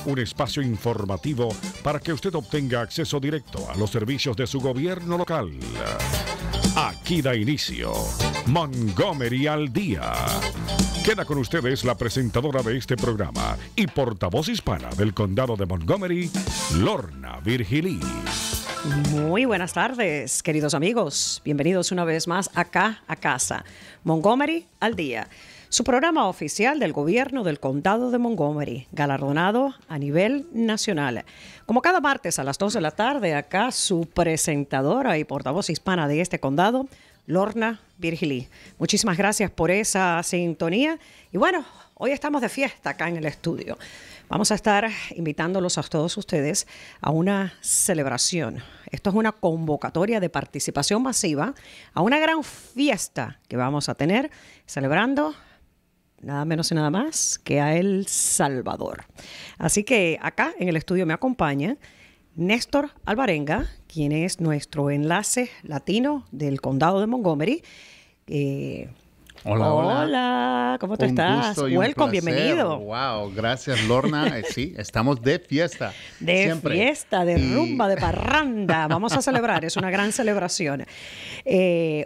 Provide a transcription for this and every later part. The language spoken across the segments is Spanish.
un espacio informativo para que usted obtenga acceso directo a los servicios de su gobierno local. Aquí da inicio Montgomery al Día. Queda con ustedes la presentadora de este programa y portavoz hispana del condado de Montgomery, Lorna Virgilí. Muy buenas tardes, queridos amigos. Bienvenidos una vez más acá a casa. Montgomery al Día, su programa oficial del gobierno del condado de Montgomery, galardonado a nivel nacional. Como cada martes a las 2 de la tarde, acá su presentadora y portavoz hispana de este condado, Lorna Virgilí. Muchísimas gracias por esa sintonía. Y bueno, hoy estamos de fiesta acá en el estudio. Vamos a estar invitándolos a todos ustedes a una celebración. Esto es una convocatoria de participación masiva a una gran fiesta que vamos a tener celebrando nada menos y nada más que a El Salvador. Así que acá en el estudio me acompaña Néstor Alvarenga, quien es nuestro enlace latino del condado de Montgomery. Hola, ¿cómo tú estás? Welcome, bienvenido. Wow, gracias, Lorna. Sí, estamos de fiesta. Fiesta, de rumba, de parranda. Vamos a celebrar, es una gran celebración.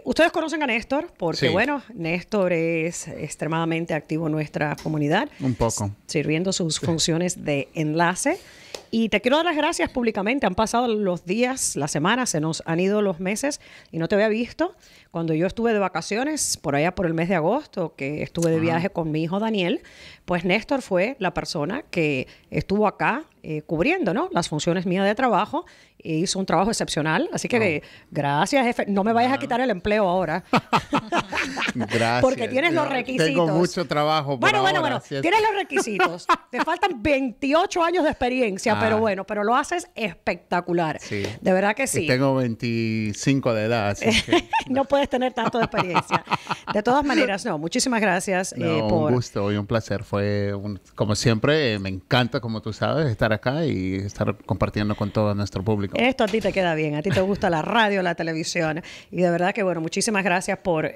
Ustedes conocen a Néstor porque, sí. Bueno, Néstor es extremadamente activo en nuestra comunidad. Un poco. Sirviendo sus funciones de enlace. Y te quiero dar las gracias públicamente. Han pasado los días, las semanas, se nos han ido los meses y no te había visto. Cuando yo estuve de vacaciones, por allá por el mes de agosto, que estuve de viaje con mi hijo Daniel, pues Néstor fue la persona que estuvo acá cubriendo, ¿no?, las funciones mías de trabajo. E hizo un trabajo excepcional. Así que gracias, jefe. No me vayas a quitar el empleo ahora. Gracias. Porque tienes los requisitos. Tengo mucho trabajo por ahora. Bueno. Tienes los requisitos. Te faltan 28 años de experiencia, pero lo haces espectacular. Sí. De verdad que sí. Y tengo 25 de edad, así que no puedes tener tanto de experiencia. De todas maneras, muchísimas gracias. Un gusto y un placer. Como siempre, me encanta, como tú sabes, estar acá y estar compartiendo con todo nuestro público. Esto a ti te queda bien, a ti te gusta la radio, la televisión, y de verdad que, muchísimas gracias por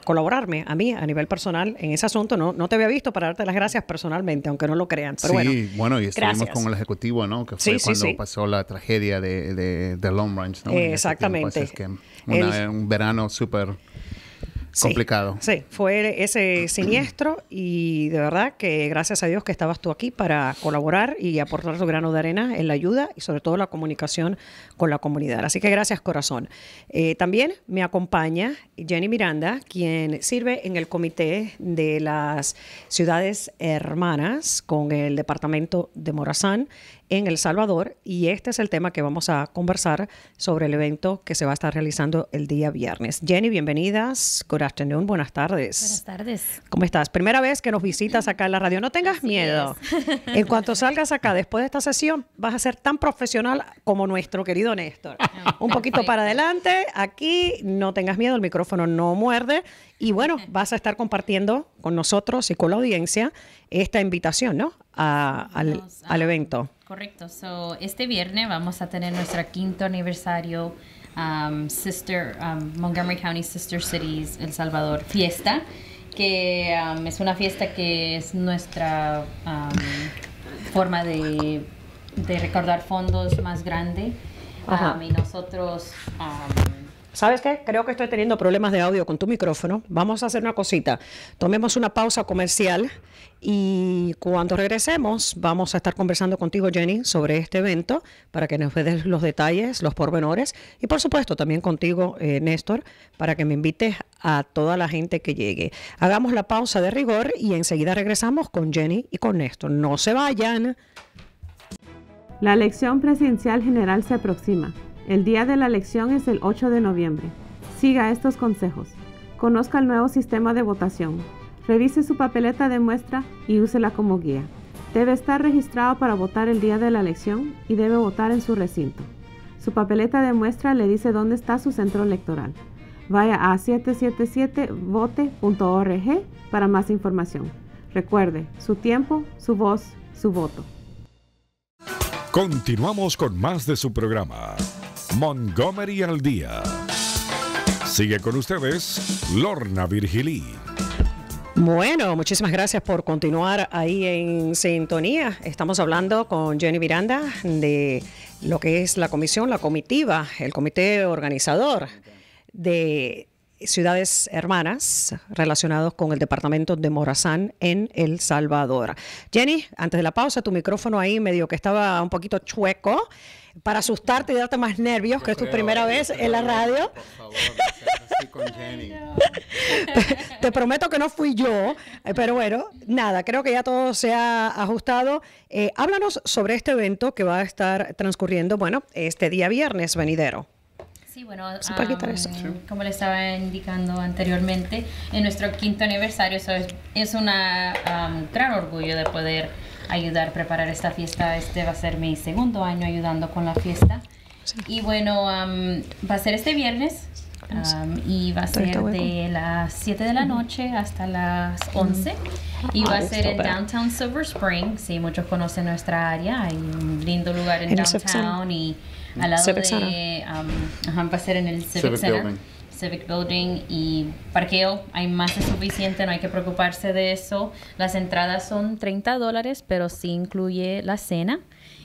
colaborarme a mí a nivel personal en ese asunto. No te había visto para darte las gracias personalmente, aunque no lo crean. Pero y estuvimos gracias. con el ejecutivo, ¿no? Que fue cuando pasó la tragedia de Long Ranch, ¿no? Exactamente. Es que un verano súper complicado. Sí, fue ese siniestro y de verdad que gracias a Dios que estabas tú aquí para colaborar y aportar tu grano de arena en la ayuda y sobre todo la comunicación con la comunidad. Así que gracias, corazón. También me acompaña Jenny Miranda, quien sirve en el comité de las ciudades hermanas con el departamento de Morazán en El Salvador, y este es el tema que vamos a conversar sobre el evento que se va a estar realizando el día viernes. Jenny, bienvenidas. Good afternoon. Buenas tardes. Buenas tardes. ¿Cómo estás? Primera vez que nos visitas acá en la radio. No tengas miedo. En cuanto salgas acá después de esta sesión, vas a ser tan profesional como nuestro querido Néstor. Un poquito para adelante. Aquí no tengas miedo, el micrófono no muerde. Y vas a estar compartiendo con nosotros y con la audiencia esta invitación, ¿no? Al evento. Correcto. Este viernes vamos a tener nuestro 5º aniversario Montgomery County Sister Cities El Salvador fiesta, que es una fiesta que es nuestra forma de recordar fondos más grande. Y nosotros... ¿Sabes qué? Creo que estoy teniendo problemas de audio con tu micrófono. Vamos a hacer una cosita. Tomemos una pausa comercial y cuando regresemos vamos a estar conversando contigo, Jenny, sobre este evento para que nos des los detalles, los pormenores y por supuesto también contigo, Néstor, para que me invites a toda la gente que llegue. Hagamos la pausa de rigor y enseguida regresamos con Jenny y con Néstor. No se vayan. La elección presidencial general se aproxima. El día de la elección es el 8 de noviembre. Siga estos consejos. Conozca el nuevo sistema de votación. Revise su papeleta de muestra y úsela como guía. Debe estar registrado para votar el día de la elección y debe votar en su recinto. Su papeleta de muestra le dice dónde está su centro electoral. Vaya a 777vote.org para más información. Recuerde, su tiempo, su voz, su voto. Continuamos con más de su programa, Montgomery al Día. Sigue con ustedes, Lorna Virgilí. Bueno, muchísimas gracias por continuar ahí en sintonía. Estamos hablando con Jenny Miranda de lo que es la comisión, la comitiva, el comité organizador de ciudades hermanas relacionados con el departamento de Morazán en El Salvador. Jenny, antes de la pausa, tu micrófono ahí medio que estaba un poquito chueco para asustarte y darte más nervios, que es tu primera vez en la radio. Por favor, no estoy con Jenny. Te prometo que no fui yo, pero bueno, nada, creo que ya todo se ha ajustado. Háblanos sobre este evento que va a estar transcurriendo, bueno, este día viernes venidero. Sí, bueno, como le estaba indicando anteriormente, en nuestro 5º aniversario, es un gran orgullo de poder ayudar a preparar esta fiesta. Este va a ser mi 2º año ayudando con la fiesta. Sí. Y bueno, va a ser este viernes y va a ser de las 7 de la noche hasta las 11. Y va a ser en Downtown Silver Spring. Sí, muchos conocen nuestra área. Hay un lindo lugar en Downtown y al lado de... va a ser en el Civic Center. Civic Building, y parqueo hay más que suficiente, no hay que preocuparse de eso. Las entradas son $30, pero sí incluye la cena.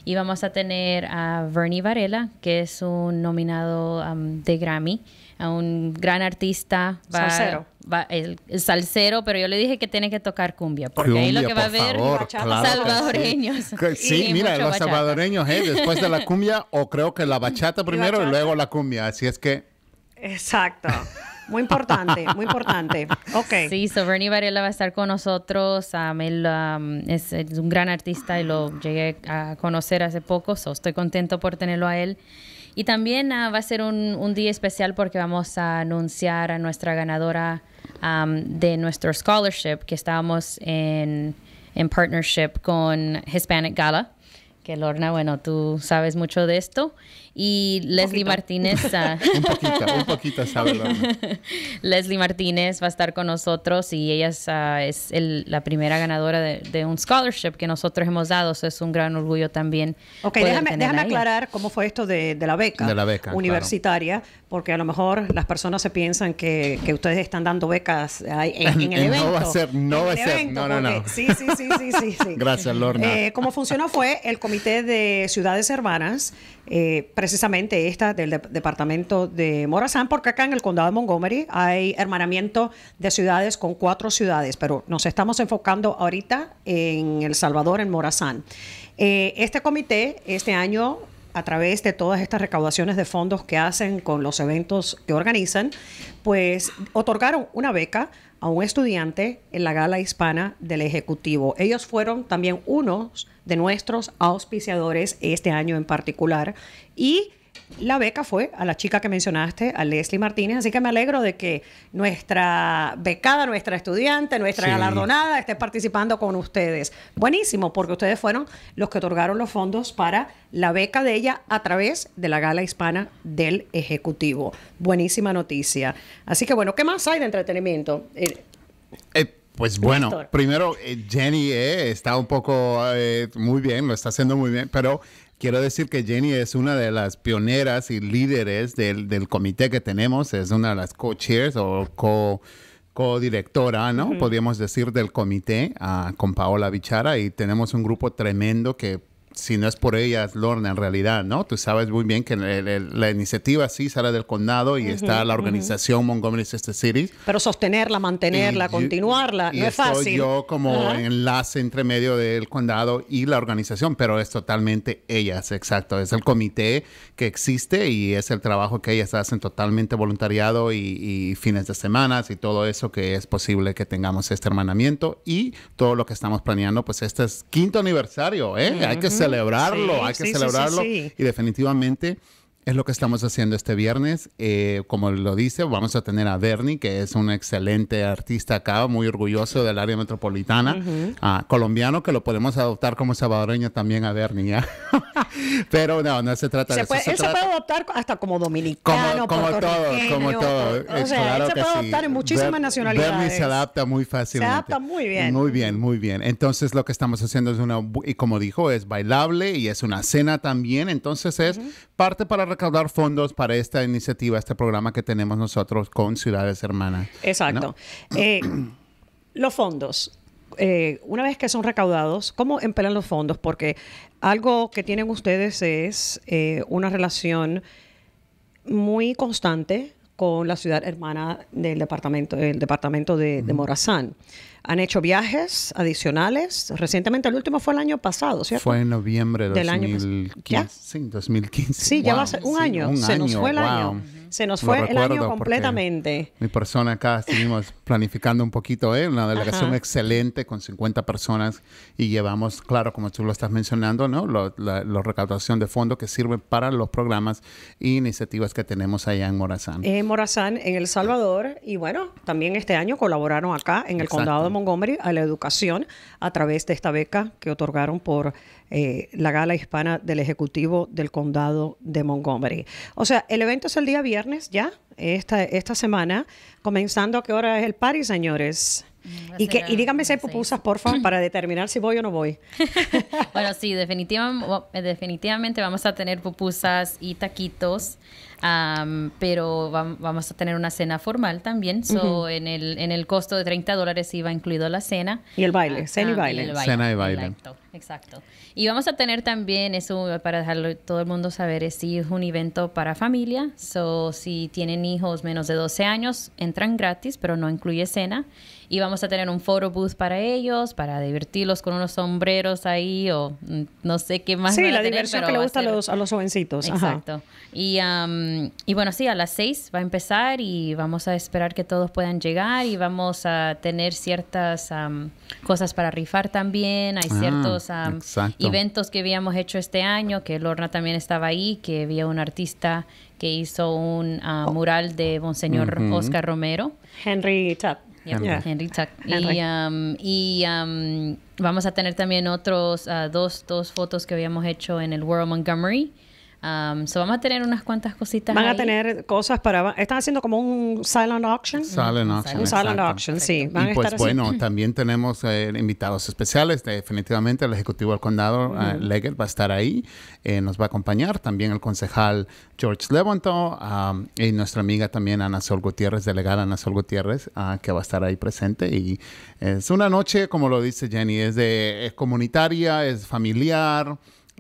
Y vamos a tener a Bernie Varela, que es un nominado de Grammy, a un gran artista. Salsero. El salsero, pero yo le dije que tiene que tocar cumbia, porque ahí lo que va a haber salvadoreños. Sí, mira, los salvadoreños, después de la cumbia, o creo que la bachata primero y luego la cumbia, así es que... Exacto. Muy importante, muy importante. Okay. Sí, Bernie Varela va a estar con nosotros. Él es un gran artista y lo llegué a conocer hace poco, estoy contento por tenerlo a él. Y también va a ser un día especial porque vamos a anunciar a nuestra ganadora de nuestro scholarship, que estábamos en partnership con Hispanic Gala. Que Lorna, bueno, tú sabes mucho de esto. Y Leslie Martínez... un poquito sabe Lorna. Leslie Martínez va a estar con nosotros y ella es la primera ganadora de un scholarship que nosotros hemos dado. Eso es un gran orgullo también. Ok, déjame aclarar cómo fue esto de la beca, universitaria, claro. Porque a lo mejor las personas se piensan que ustedes están dando becas en el evento. No va a ser. No. Sí. Gracias, Lorna. Cómo funcionó fue el Comité de Ciudades Hermanas, precisamente esta del departamento de Morazán, porque acá en el condado de Montgomery hay hermanamiento de ciudades con 4 ciudades, pero nos estamos enfocando ahorita en El Salvador, en Morazán. Este comité, este año, a través de todas estas recaudaciones de fondos que hacen con los eventos que organizan, pues otorgaron una beca a un estudiante en la Gala Hispana del Ejecutivo. Ellos fueron también unos de nuestros auspiciadores este año en particular, y la beca fue a la chica que mencionaste, a Leslie Martínez, así que me alegro de que nuestra becada, nuestra estudiante, nuestra galardonada esté participando con ustedes. Buenísimo, porque ustedes fueron los que otorgaron los fondos para la beca de ella a través de la Gala Hispana del Ejecutivo. Buenísima noticia. Así que bueno, ¿qué más hay de entretenimiento? Pues bueno, primero Jenny está un poco muy bien, lo está haciendo muy bien, pero quiero decir que Jenny es una de las pioneras y líderes del comité que tenemos, es una de las co-chairs o co-directora, ¿no? Uh-huh. Podríamos decir del comité con Paola Bichara, y tenemos un grupo tremendo que, si no es por ellas, Lorna, en realidad, ¿no? Tú sabes muy bien que la iniciativa sí sale del condado y está la organización Montgomery Sister Cities. Pero sostenerla, mantenerla, continuarla, no es fácil. Y yo como enlace entre medio del condado y la organización, pero es totalmente ellas, exacto. Es el comité que existe y es el trabajo que ellas hacen totalmente voluntariado y fines de semana y todo eso, que es posible que tengamos este hermanamiento y todo lo que estamos planeando. Pues este es 5º aniversario, ¿eh? Hay que celebrarlo, sí. Y definitivamente es lo que estamos haciendo este viernes. Como lo dice, vamos a tener a Bernie, que es un excelente artista acá, muy orgulloso del área metropolitana, colombiano, que lo podemos adoptar como salvadoreño también a Bernie, ¿ya? Pero no se trata de eso. Él se puede adoptar hasta como dominicano, como todo. O sea, claro, él se puede adoptar en muchísimas nacionalidades. Bernie se adapta muy fácilmente. Se adapta muy bien. Muy bien. Entonces, lo que estamos haciendo es y como dijo, es bailable y es una cena también. Entonces, es parte para recaudar fondos para esta iniciativa, este programa que tenemos nosotros con Ciudades Hermanas. Exacto. ¿No? Los fondos. Una vez que son recaudados, ¿cómo emplean los fondos? Porque algo que tienen ustedes es una relación muy constante con la ciudad hermana del departamento, el departamento de Morazán. Han hecho viajes adicionales. Recientemente, el último fue el año pasado, ¿cierto? Fue en noviembre de Del año 2015. Sí, 2015. Sí, ya va a ser un año. Se nos fue el año. Se nos fue el año completamente. Mi persona acá estuvimos planificando un poquito, una delegación excelente con 50 personas y llevamos, claro, como tú lo estás mencionando, ¿no? La recaudación de fondos que sirven para los programas e iniciativas que tenemos allá en Morazán. En Morazán, en El Salvador, y bueno, también este año colaboraron acá en el condado de Montgomery a la educación a través de esta beca que otorgaron por la Gala Hispana del Ejecutivo del Condado de Montgomery. O sea, el evento es el día viernes ya, esta semana, comenzando. ¿A qué hora es el party, señores? Y díganme si hay pupusas, por favor, para determinar si voy o no voy. Bueno, sí, definitivamente vamos a tener pupusas y taquitos, pero vamos a tener una cena formal también. En el costo de $30 iba incluido la cena. Y el baile, cena y baile. Cena y baile. Exacto. Y vamos a tener también, eso para dejarlo todo el mundo saber, es un evento para familia. Si tienen hijos menos de 12 años, entran gratis, pero no incluye cena. Y vamos a tener un photo booth para ellos, para divertirlos con unos sombreros ahí o no sé qué más. Sí, la diversión que le gusta a los jovencitos. Exacto. Ajá. Y bueno, sí, a las 6 va a empezar y vamos a esperar que todos puedan llegar y vamos a tener ciertas cosas para rifar también. Hay ciertos eventos que habíamos hecho este año, que Lorna también estaba ahí, que había un artista que hizo un mural de Monseñor Oscar Romero. Henry Tuck. Henry Tuck. Y vamos a tener también otros dos fotos que habíamos hecho en el World Montgomery. Vamos a tener unas cuantas cositas. Van a tener cosas están haciendo como un silent auction. Un silent auction, sí. Y pues bueno, también tenemos invitados especiales. Definitivamente el Ejecutivo del Condado, Leggett, va a estar ahí. Nos va a acompañar también el concejal George Levonto y nuestra amiga también Ana Sol Gutiérrez, delegada Ana Sol Gutiérrez, que va a estar ahí presente. Y es una noche, como lo dice Jenny, es comunitaria, es familiar.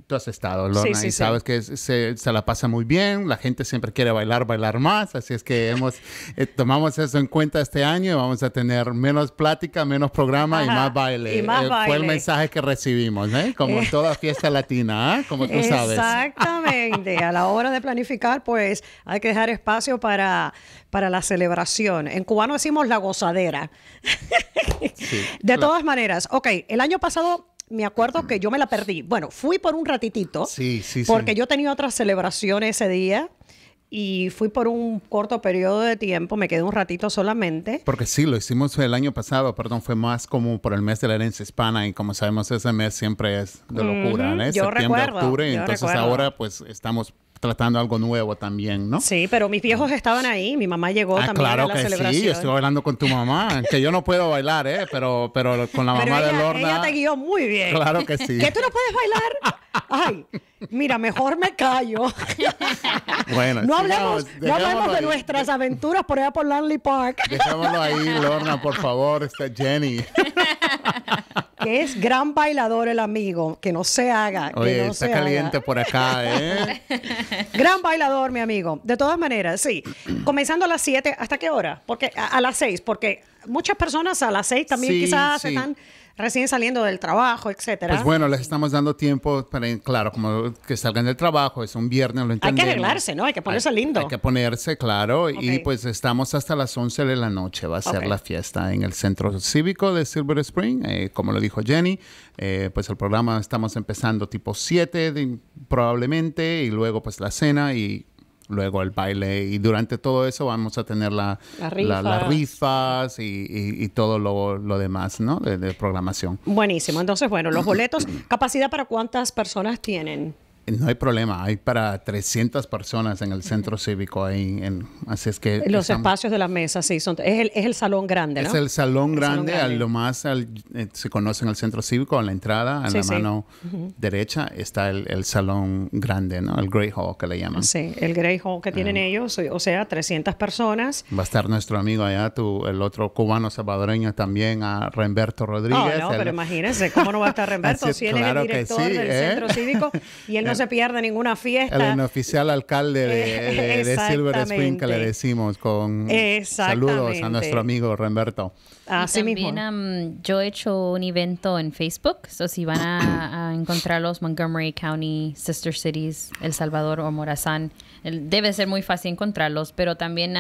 Tú has estado, Lorna, y sabes que se la pasa muy bien. La gente siempre quiere bailar más. Así es que tomamos eso en cuenta este año. Y vamos a tener menos plática, menos programa y más baile. Fue el mensaje que recibimos, como en toda fiesta latina, como tú sabes. Exactamente. A la hora de planificar, pues hay que dejar espacio para la celebración. En cubano decimos la gozadera. De todas maneras, el año pasado me acuerdo que yo me la perdí. Bueno, fui por un ratitito. Porque yo tenía otras celebraciones ese día. Y fui por un corto periodo de tiempo. Me quedé un ratito solamente. Porque sí, lo hicimos el año pasado. Fue más como por el mes de la herencia hispana. Y como sabemos, ese mes siempre es de locura, Septiembre, octubre. Entonces ahora pues estamos tratando algo nuevo también, ¿no? Sí, pero mis viejos estaban ahí. Mi mamá llegó también a la celebración. Sí, yo estoy bailando con tu mamá. Que yo no puedo bailar, pero con la mamá de Lorna. Ella te guió muy bien. Claro que sí. ¿Que tú no puedes bailar? Ay, mira, mejor me callo. Bueno, no hablemos de nuestras aventuras por allá por Langley Park. Dejémoslo ahí, Lorna, por favor. Está Jenny. Que es gran bailador el amigo. Que no se haga. Oye, está caliente por acá, Gran bailador, mi amigo. De todas maneras, sí. Comenzando a las 7, ¿hasta qué hora? Porque a las 6, porque muchas personas a las 6 también quizás están recién saliendo del trabajo, etcétera. Pues bueno, les estamos dando tiempo para, claro, como que salgan del trabajo, es un viernes, lo entendemos. Hay que arreglarse, ¿no? Hay que ponerse lindo. Hay que ponerse, claro, y pues estamos hasta las 11 de la noche, va a ser la fiesta en el Centro Cívico de Silver Spring, como lo dijo Jenny, pues el programa estamos empezando tipo 7 probablemente, y luego pues la cena y luego el baile, y durante todo eso vamos a tener las rifas y todo lo demás, ¿no? De programación. Buenísimo. Entonces, bueno, los boletos, ¿capacidad para cuántas personas tienen? No hay problema, hay para 300 personas en el centro cívico ahí, así es que... Los espacios de las mesas, sí, es el salón grande, ¿no? Es el salón grande, se conoce en el centro cívico, a la entrada, en la mano derecha, está el salón grande, ¿no? El Great Hall que le llaman. Sí, el Great Hall que tienen ellos, o sea, 300 personas. Va a estar nuestro amigo allá, el otro cubano salvadoreño también, a Remberto Rodríguez. Pero imagínense, ¿cómo no va a estar Remberto si él es el director del centro cívico y él no se pierde ninguna fiesta? El oficial alcalde de Silver Spring, que le decimos con saludos a nuestro amigo Remberto. Así también yo he hecho un evento en Facebook, si van a encontrar los Montgomery County Sister Cities, El Salvador o Morazán, debe ser muy fácil encontrarlos, pero también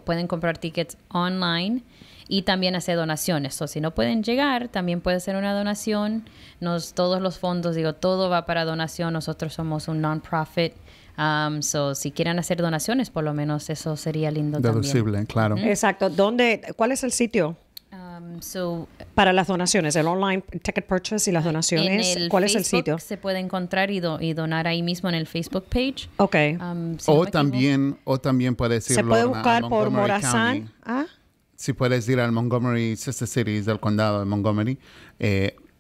pueden comprar tickets online y también hacer donaciones. Si no pueden llegar, también puede ser una donación. Todos los fondos, todo va para donación. Nosotros somos un non-profit. Si quieren hacer donaciones, por lo menos eso sería lindo deducible, también. Claro. Exacto. ¿Cuál es el sitio? Para las donaciones, el online ticket purchase y las donaciones, ¿cuál es el sitio? Se puede encontrar y donar ahí mismo en el Facebook page. Ok. O también puedes ir se puede buscar por Morazán. Si puedes ir al Montgomery Sister Cities del condado de Montgomery,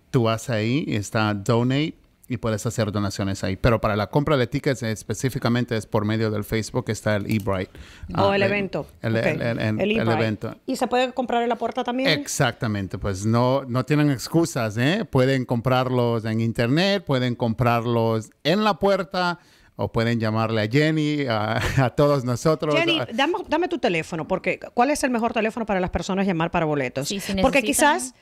tú vas ahí y está Donate y puedes hacer donaciones ahí. Pero para la compra de tickets específicamente es por medio del Facebook, está el eBrite. El evento. El evento. ¿Y se puede comprar en la puerta también? Exactamente. Pues no tienen excusas, ¿eh? Pueden comprarlos en internet, pueden comprarlos en la puerta, o pueden llamarle a Jenny, a todos nosotros. Jenny, dame tu teléfono, porque ¿cuál es el mejor teléfono para las personas llamar para boletos? Sí, porque quizás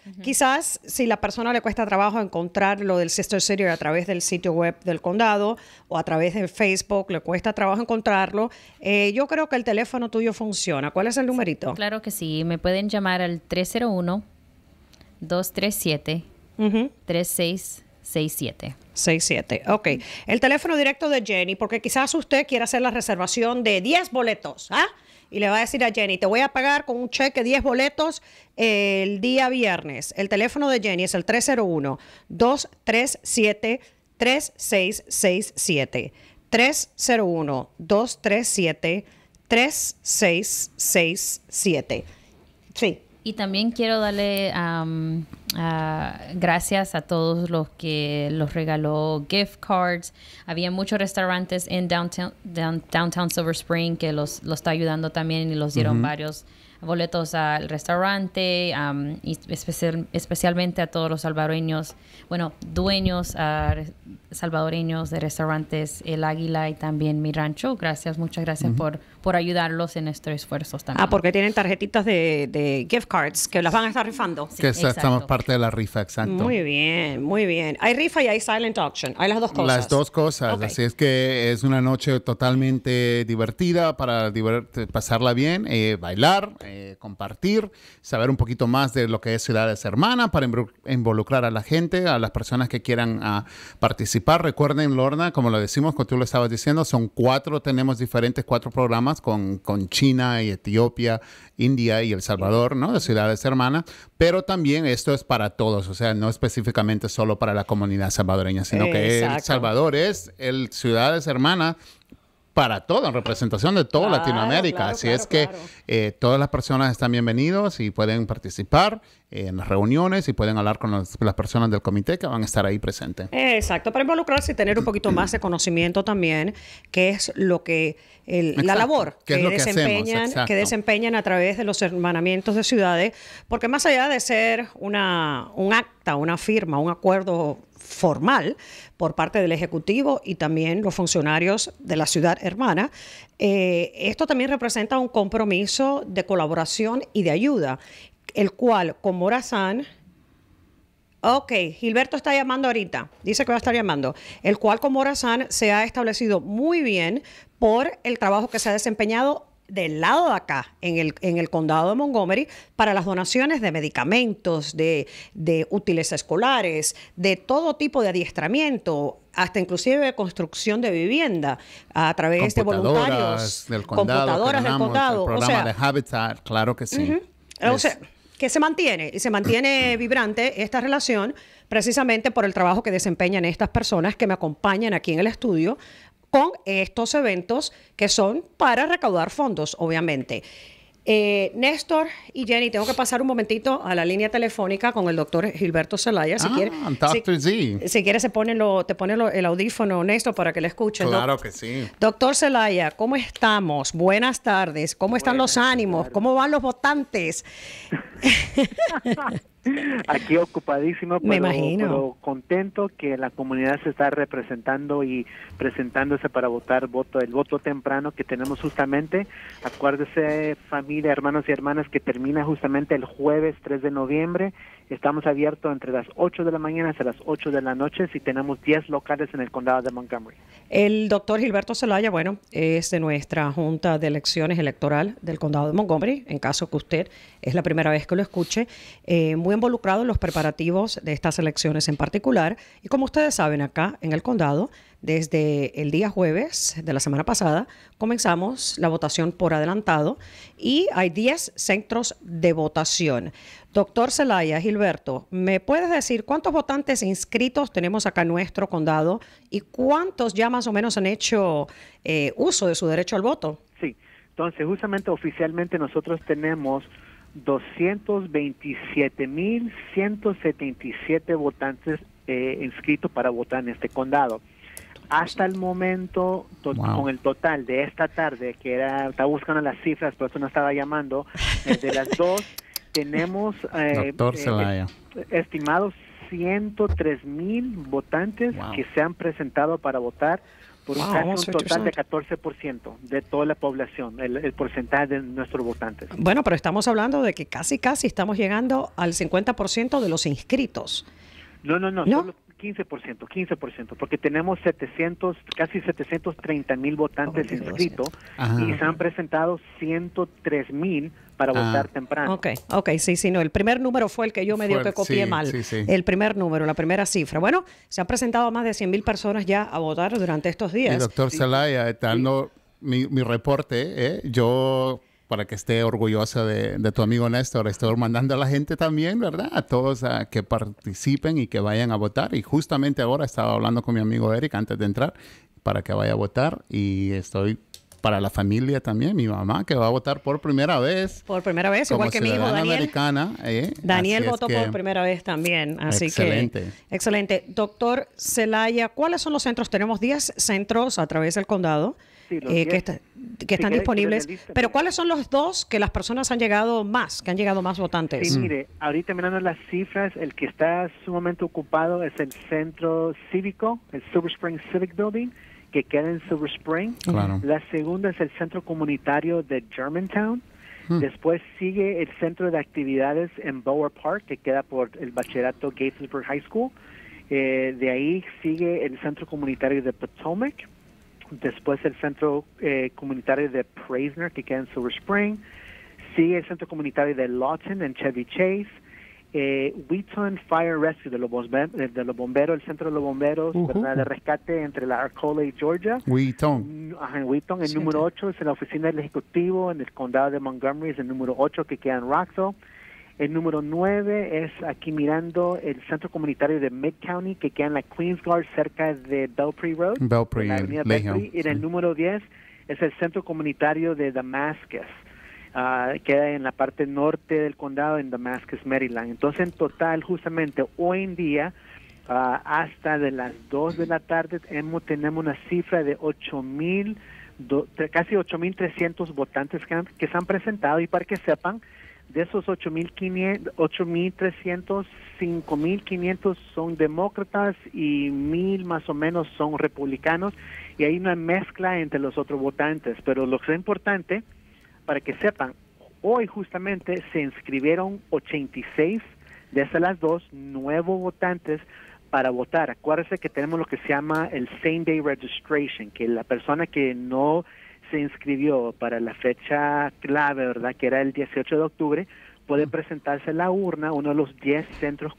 si la persona le cuesta trabajo encontrar lo del Sister City a través del sitio web del condado o a través de Facebook, le cuesta trabajo encontrarlo, yo creo que el teléfono tuyo funciona. ¿Cuál es el numerito? Claro que sí. Me pueden llamar al 301-237-3667. 67. Ok. El teléfono directo de Jenny, porque quizás usted quiera hacer la reservación de 10 boletos, y le va a decir a Jenny, te voy a pagar con un cheque 10 boletos el día viernes. El teléfono de Jenny es el 301-237-3667. 301-237-3667. Sí. Y también quiero darle gracias a todos los que los regaló gift cards. Había muchos restaurantes en downtown Silver Spring que los está ayudando también y los dieron varios boletos al restaurante, y especialmente a todos los salvadoreños, dueños salvadoreños de restaurantes El Águila y también Mi Rancho. Muchas gracias por ayudarlos en estos esfuerzos también. Porque tienen tarjetitas de gift cards que las van a estar rifando. Sí, que estamos parte de la rifa, exacto. Muy bien, muy bien. Hay rifa y hay silent auction. Hay las dos cosas. Las dos cosas. Okay. Así es que es una noche totalmente divertida para pasarla bien, bailar, compartir, saber un poquito más de lo que es Ciudades Hermanas, para involucrar a la gente, a las personas que quieran participar. Recuerden, Lorna, como lo decimos, como tú lo estabas diciendo, tenemos diferentes 4 programas con China y Etiopía, India y El Salvador, ¿no? De Ciudades Hermanas, pero también esto es para todos, o sea, no específicamente solo para la comunidad salvadoreña, sino que El Salvador es Ciudades Hermanas para todo, en representación de toda Latinoamérica. Así es que todas las personas están bienvenidos y pueden participar en las reuniones y pueden hablar con las personas del comité que van a estar ahí presentes. Exacto, para involucrarse y tener un poquito más de conocimiento también, que es lo que la labor que desempeñan a través de los hermanamientos de ciudades, porque más allá de ser un acta, una firma, un acuerdo formal por parte del Ejecutivo y también los funcionarios de la ciudad hermana, esto también representa un compromiso de colaboración y de ayuda, el cual con Morazán, Gilberto está llamando ahorita, dice que va a estar llamando, el cual con Morazán se ha establecido muy bien por el trabajo que se ha desempeñado del lado de acá, en el condado de Montgomery, para las donaciones de medicamentos, de útiles escolares, de todo tipo de adiestramiento, hasta inclusive de construcción de vivienda a través de voluntarios, del condado, computadoras del condado. El programa de Habitat, claro que sí. O sea, que se mantiene vibrante esta relación precisamente por el trabajo que desempeñan estas personas que me acompañan aquí en el estudio con estos eventos que son para recaudar fondos, obviamente. Néstor y Jenny, tengo que pasar un momentito a la línea telefónica con el doctor Gilberto Zelaya. Si quiere, Dr. Z. Si quieres, te pone el audífono, Néstor, para que le escuches. Claro que sí. Doctor Zelaya, ¿cómo estamos? Buenas tardes. ¿Cómo están los ánimos? ¿Cómo van los votantes? Aquí ocupadísimo, Me imagino. pero contento que la comunidad se está representando y presentándose para votar el voto temprano que tenemos justamente. Acuérdese, familia, hermanos y hermanas, que termina justamente el jueves 3 de noviembre. Estamos abiertos entre las 8 de la mañana hasta las 8 de la noche y tenemos 10 locales en el condado de Montgomery. El doctor Gilberto Zelaya, bueno, es de nuestra Junta de Elecciones Electoral del condado de Montgomery, en caso que usted es la primera vez que lo escuche, muy involucrado en los preparativos de estas elecciones en particular. Y como ustedes saben, acá en el condado, desde el día jueves de la semana pasada, comenzamos la votación por adelantado y hay 10 centros de votación. Doctor Zelaya, Gilberto, ¿me puedes decir cuántos votantes inscritos tenemos acá en nuestro condado y cuántos ya más o menos han hecho uso de su derecho al voto? Sí, entonces justamente oficialmente nosotros tenemos 227,177 votantes inscritos para votar en este condado. Hasta el momento, con el total de esta tarde, estaba buscando las cifras, por eso no estaba llamando, de las dos, tenemos estimados 103,000 votantes que se han presentado para votar por casi un total de 14% de toda la población, el porcentaje de nuestros votantes. Bueno, pero estamos hablando de que casi estamos llegando al 50% de los inscritos. No, solo 15%, porque tenemos casi 730,000 votantes inscritos y se han presentado 103,000 para votar temprano. Ok, sí, no, el primer número fue el que yo medio que copié mal. Sí. El primer número, la primera cifra. Bueno, se han presentado más de 100,000 personas ya a votar durante estos días. Y doctor Zelaya, dando mi reporte, yo... para que esté orgullosa de tu amigo Néstor. Estoy mandando a la gente también, ¿verdad? A todos a que participen y que vayan a votar. Y justamente ahora estaba hablando con mi amigo Eric antes de entrar para que vaya a votar. Y estoy para la familia también. Mi mamá que va a votar por primera vez. Por primera vez, igual que mi hijo Daniel. Americana, Daniel votó por primera vez también. Así excelente. Excelente. Doctor Zelaya, ¿cuáles son los centros? Tenemos 10 centros a través del condado. Sí, que están disponibles, pero ¿cuáles son los dos que las personas han llegado más votantes? Sí, mire, ahorita mirando las cifras, el que está sumamente ocupado es el centro cívico, el Silver Spring Civic Building, que queda en Silver Spring. Claro. La segunda es el centro comunitario de Germantown. Después sigue el centro de actividades en Bower Park, que queda por el bachillerato Gaithersburg High School. De ahí sigue el centro comunitario de Potomac. Después el centro comunitario de Praisner, que queda en Silver Spring. Sigue el centro comunitario de Lawton en Chevy Chase. Wheaton Fire Rescue de los bomberos, el centro de los bomberos, ¿verdad? De rescate entre la Arcola y Georgia. Wheaton. En Wheaton. El número 8 es en la oficina del Ejecutivo en el condado de Montgomery, es el número 8 que queda en Rockville. El número 9 es aquí mirando el centro comunitario de Mid-County, que queda en la Queensguard, cerca de Belpre Road. Belpre, la avenida Belpre. Y el número 10 es el centro comunitario de Damascus. Queda en la parte norte del condado, en Damascus, Maryland. Entonces, en total, justamente hoy en día, hasta de las 2 de la tarde, tenemos una cifra de casi 8,300 votantes que se han presentado. Y para que sepan, de esos 8,300, 5,500 son demócratas y 1,000 más o menos son republicanos, y hay una mezcla entre los otros votantes. Pero lo que es importante, para que sepan, hoy justamente se inscribieron 86 de esas las 2 nuevos votantes para votar. Acuérdense que tenemos lo que se llama el Same Day Registration, que la persona que no se inscribió para la fecha clave, ¿verdad?, que era el 18 de octubre, puede presentarse a la urna, uno de los 10 centros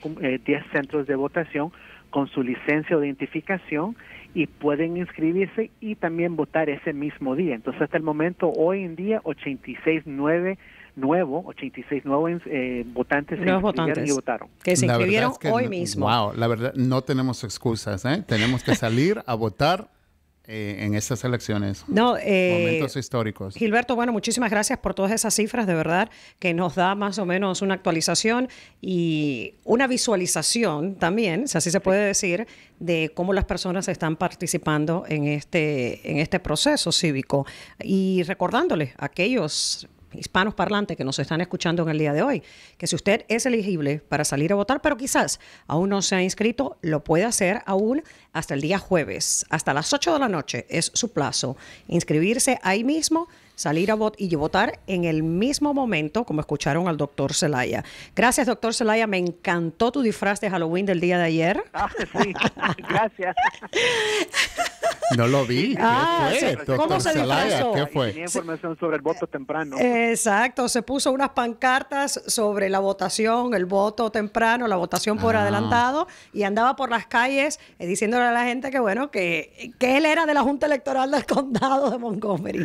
de votación, con su licencia de identificación, y pueden inscribirse y también votar ese mismo día. Entonces, hasta el momento, hoy en día, 86 nuevos nuevos 86 nuevos votantes Nuevos se inscribieron votantes y votaron. que se La verdad inscribieron es que hoy mismo. Wow, la verdad, no tenemos excusas, ¿eh? Tenemos que salir a votar en estas elecciones. No, Momentos históricos. Gilberto, bueno, muchísimas gracias por todas esas cifras, de verdad, que nos da más o menos una actualización y una visualización también, si así se puede decir, de cómo las personas están participando en este proceso cívico. Y recordándoles a aquellos hispanos parlantes que nos están escuchando en el día de hoy, que si usted es elegible para salir a votar, pero quizás aún no se ha inscrito, lo puede hacer aún hasta el día jueves, hasta las 8 de la noche es su plazo. Inscribirse ahí mismo, salir a votar y votar en el mismo momento, como escucharon al doctor Zelaya. Gracias, doctor Zelaya. Me encantó tu disfraz de Halloween del día de ayer. Ah, sí, gracias. No lo vi. ¿Qué fue, sí. doctor ¿Cómo se Zelaya? disfrazó? ¿Qué Y fue? tenía información sobre el voto temprano. Exacto, se puso unas pancartas sobre la votación, el voto temprano, la votación por adelantado, y andaba por las calles diciéndole a la gente que bueno, que él era de la Junta Electoral del Condado de Montgomery.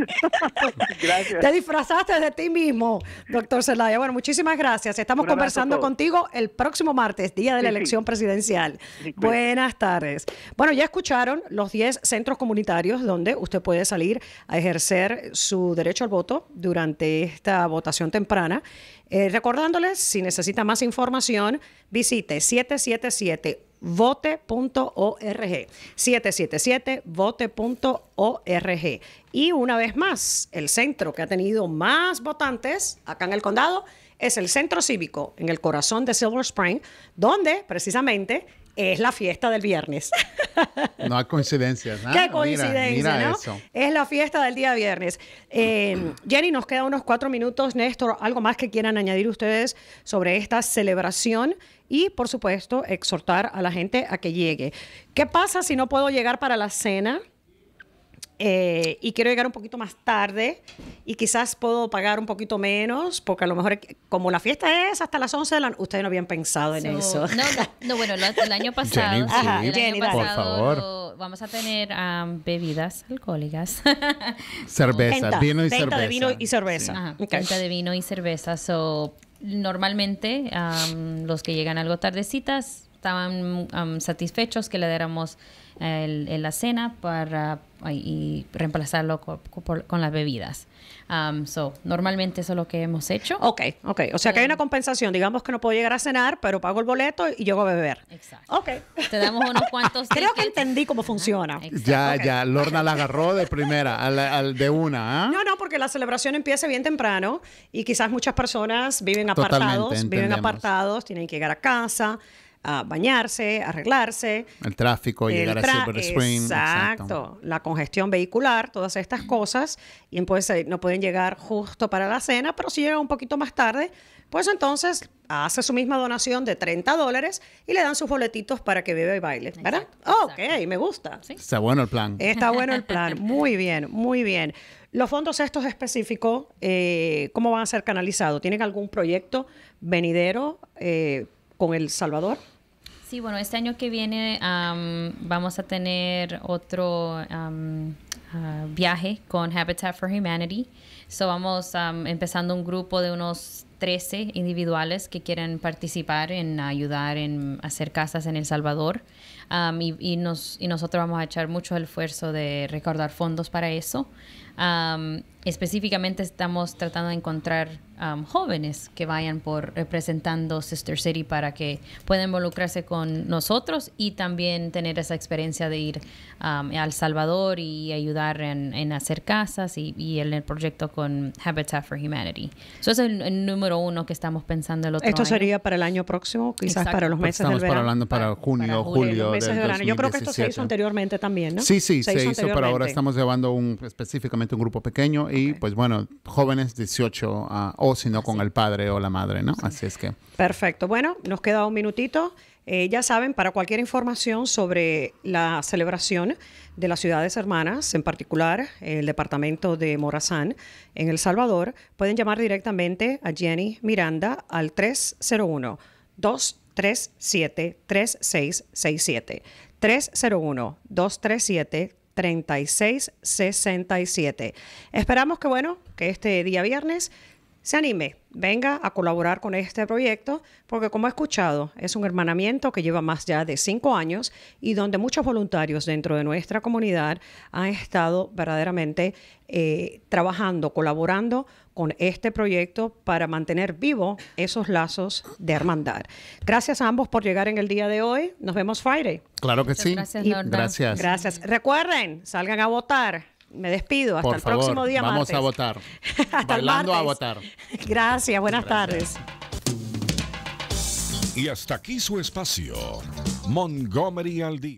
Gracias. Te disfrazaste de ti mismo, doctor Zelaya. Bueno, muchísimas gracias. Estamos Un abrazo conversando a todos. contigo el próximo martes, día de la Sí, sí. elección presidencial. Sí, pues. Buenas tardes. Bueno, ya escucharon los 10 centros comunitarios donde usted puede salir a ejercer su derecho al voto durante esta votación temprana. Recordándoles, si necesita más información, visite 777vote.org. 777vote.org. Y una vez más, el centro que ha tenido más votantes acá en el condado es el Centro Cívico en el corazón de Silver Spring, donde precisamente es la fiesta del viernes. No hay coincidencias. ¿Ah? Qué coincidencia, mira ¿no? eso. Es la fiesta del día viernes. Jenny, nos quedan unos 4 minutos. Néstor, ¿algo más que quieran añadir ustedes sobre esta celebración? Y, por supuesto, exhortar a la gente a que llegue. ¿Qué pasa si no puedo llegar para la cena? Y quiero llegar un poquito más tarde y quizás puedo pagar un poquito menos, porque a lo mejor, como la fiesta es hasta las 11 de la noche, ustedes no habían pensado en eso. No, bueno, el año pasado, Jenny, sí, Ajá, Jenny, dale. por favor. vamos a tener bebidas alcohólicas. Cerveza, Venta, vino y venta cerveza. de vino y cerveza. Ajá, Ok. venta de vino y cerveza. So, normalmente, los que llegan algo tardecitas estaban satisfechos que le diéramos la cena para y reemplazarlo con las bebidas. Normalmente eso es lo que hemos hecho. Ok. O sea que hay una compensación. Digamos que no puedo llegar a cenar, pero pago el boleto y llego a beber. Exacto. Ok. Te damos unos cuantos Creo que tickets. entendí cómo funciona. Ya, Lorna la agarró de primera, al de una, ¿ah? No, porque la celebración empieza bien temprano y quizás muchas personas viven Totalmente, entendemos. tienen que llegar a casa, a bañarse, arreglarse. El tráfico, llegar a Silver Spring. Exacto. La congestión vehicular, todas estas cosas. Y pues no pueden llegar justo para la cena, pero si llegan un poquito más tarde, pues entonces hace su misma donación de $30 y le dan sus boletitos para que beba y baile, ¿verdad? Exacto, Ok, exacto. me gusta. Sí. Está bueno el plan. Está bueno el plan. Muy bien, muy bien. Los fondos estos específicos, ¿cómo van a ser canalizados? ¿Tienen algún proyecto venidero con El Salvador? Sí, bueno, este año que viene vamos a tener otro viaje con Habitat for Humanity. So vamos empezando un grupo de unos 13 individuales que quieren participar en ayudar en hacer casas en El Salvador. Y nosotros vamos a echar mucho esfuerzo de recaudar fondos para eso. Específicamente estamos tratando de encontrar jóvenes que vayan por representando Sister City para que puedan involucrarse con nosotros y también tener esa experiencia de ir a El Salvador y ayudar en hacer casas y en el proyecto con Habitat for Humanity. Eso es el número 1 que estamos pensando el otro Esto año. sería para el año próximo, quizás Exacto. para los Porque meses del estamos verano. hablando para junio, julio Los meses del de verano. Yo creo que esto se hizo 2017. anteriormente también, ¿no? Sí, se hizo, pero ahora anteriormente. estamos llevando específicamente un grupo pequeño y pues bueno, jóvenes 18 o si no con el padre o la madre, ¿no? Así es que... Perfecto. Bueno, nos queda un minutito. Ya saben, para cualquier información sobre la celebración de las ciudades hermanas, en particular el departamento de Morazán, en El Salvador, pueden llamar directamente a Jenny Miranda al 301-237-3667. 301-237-3667. Esperamos que, bueno, que este día viernes se anime, venga a colaborar con este proyecto, porque como he escuchado, es un hermanamiento que lleva más ya de 5 años y donde muchos voluntarios dentro de nuestra comunidad han estado verdaderamente trabajando, colaborando con este proyecto para mantener vivos esos lazos de hermandad. Gracias a ambos por llegar en el día de hoy. Nos vemos Friday. Claro que sí. Gracias, Lorna. Gracias. Gracias. Recuerden, salgan a votar. Me despido. Hasta Por el favor, próximo día vamos martes. a votar. Hasta el Bailando a martes. votar. Gracias. Buenas tardes. Y hasta aquí su espacio, Montgomery al día.